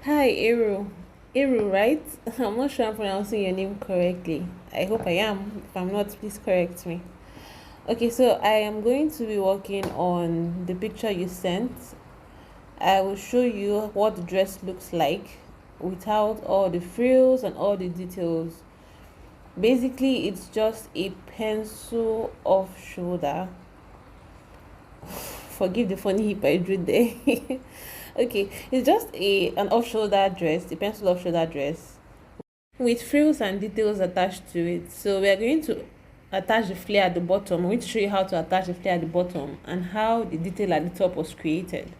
Hi, Eru. Eru, right? I'm not sure I'm pronouncing your name correctly. I hope I am. If I'm not, please correct me. Okay, so I am going to be working on the picture you sent. I will show you what the dress looks like without all the frills and all the details. Basically, it's just a pencil off shoulder. Forgive the funny hip I drew there. Okay, it's just an off shoulder dress, the pencil off shoulder dress with frills and details attached to it. So we are going to attach the flare at the bottom. I'm going to show you how to attach the flare at the bottom and how the detail at the top was created.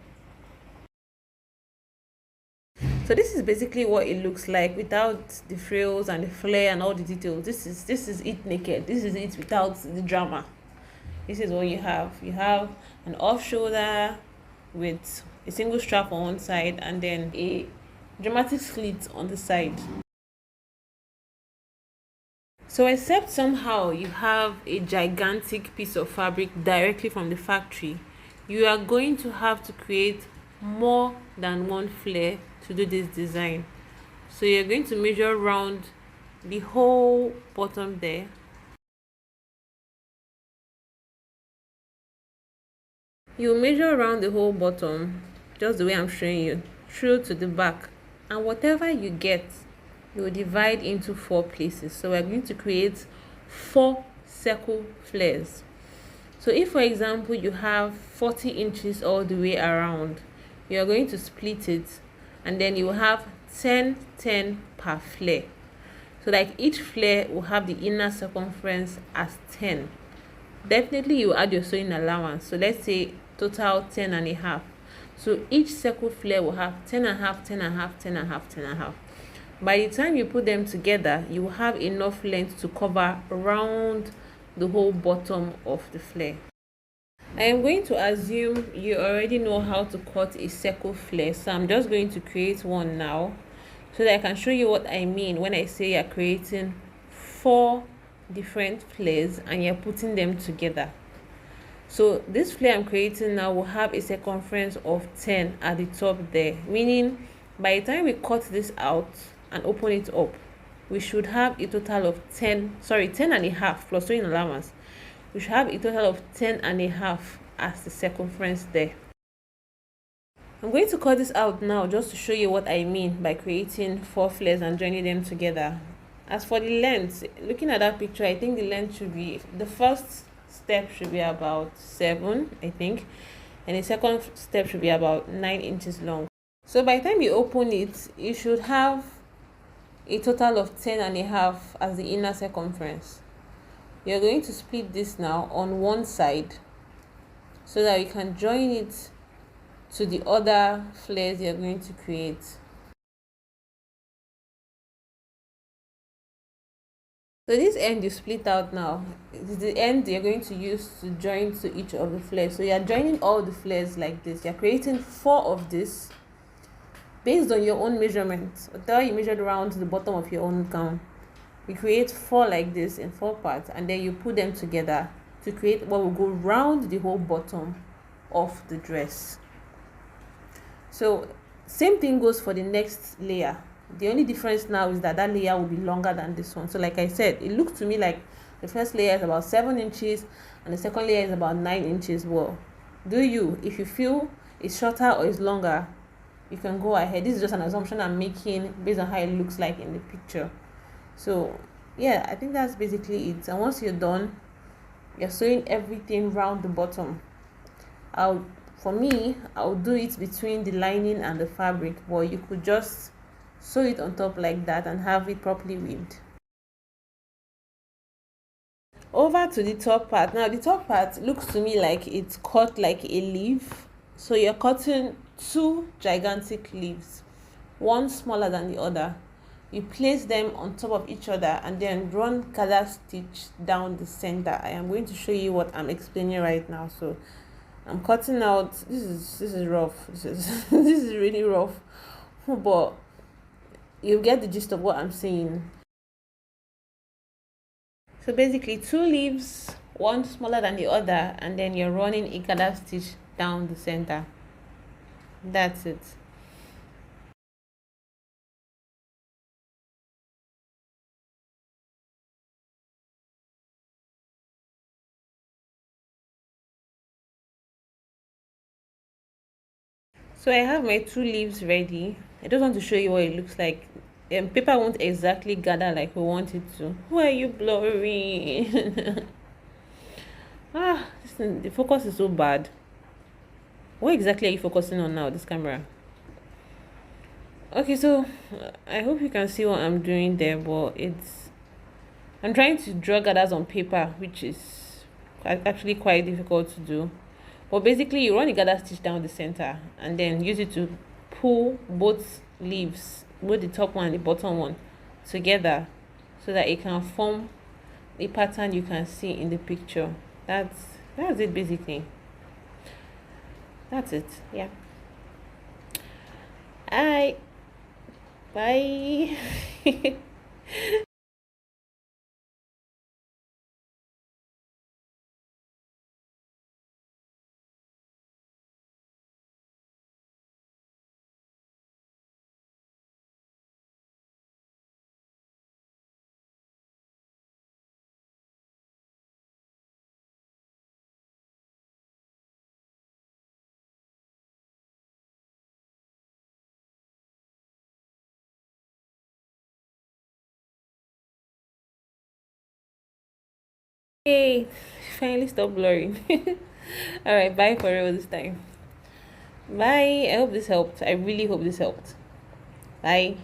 So this is basically what it looks like without the frills and the flare and all the details. This is it naked. This is it without the drama. This is what you have. You have an off shoulder with a single strap on one side and then a dramatic slit on the side. So except somehow you have a gigantic piece of fabric directly from the factory, you are going to have to create more than one flare to do this design. So you're going to measure around the whole bottom there. You measure around the whole bottom just the way I'm showing you through to the back, and whatever you get you will divide into 4 places. So we're going to create 4 circle flares. So if for example you have 40 inches all the way around, you are going to split it and then you will have 10 per flare. So like each flare will have the inner circumference as 10. Definitely you add your sewing allowance, so let's say total 10 and a half. So each circle flare will have 10 and a half, 10 and a half, 10 and a half, 10 and a half. By the time you put them together, you will have enough length to cover around the whole bottom of the flare. I am going to assume you already know how to cut a circle flare, so I'm just going to create one now so that I can show you what I mean when I say you're creating 4 different flares and you're putting them together. So this flare I'm creating now will have a circumference of 10 at the top there, meaning by the time we cut this out and open it up, we should have a total of 10 and a half plus sewing allowance. We should have a total of 10 and a half as the circumference there. I'm going to cut this out now just to show you what I mean by creating 4 flares and joining them together. As for the length, looking at that picture, I think the length should be, the first step should be about 7, I think, and the second step should be about 9 inches long. So by the time you open it, you should have a total of 10 and a half as the inner circumference. You're going to split this now on one side so that you can join it to the other flares you're going to create. So this end you split out now is the end you're going to use to join to each of the flares. So you're joining all the flares like this. You're creating 4 of this based on your own measurements. Whatever you measured around to the bottom of your own gown, you create 4 like this in 4 parts, and then you put them together to create what will go round the whole bottom of the dress. So same thing goes for the next layer. The only difference now is that layer will be longer than this one. So like I said, it looks to me like the first layer is about 7 inches and the second layer is about 9 inches. Well, if you feel it's shorter or it's longer, you can go ahead. This is just an assumption I'm making based on how it looks like in the picture. So yeah, I think that's basically it. And once you're done, you're sewing everything round the bottom. For me, I'll do it between the lining and the fabric, but you could just sew it on top like that and have it properly weaved. Over to the top part. Now the top part looks to me like it's cut like a leaf. So you're cutting 2 gigantic leaves, one smaller than the other. You place them on top of each other and then run gather stitch down the center. I am going to show you what I'm explaining right now. So I'm cutting out, this is rough, this is really rough, but you get the gist of what I'm saying. So basically 2 leaves, one smaller than the other, and then you're running a gather stitch down the center. That's it. So I have my two leaves ready. I just want to show you what it looks like. Paper won't exactly gather like we want it to. Why are you blurry? The focus is so bad. What exactly are you focusing on now, this camera? Okay, so I hope you can see what I'm doing there, but I'm trying to draw gathers on paper, which is actually quite difficult to do. But basically, you run the gather stitch down the center and then use it to pull both leaves, both the top one and the bottom one, together so that it can form the pattern you can see in the picture. That's it basically. That's it. Yeah. I bye. Hey, finally stop blurring. All right, bye for real this time. Bye. I hope this helped. I really hope this helped. Bye.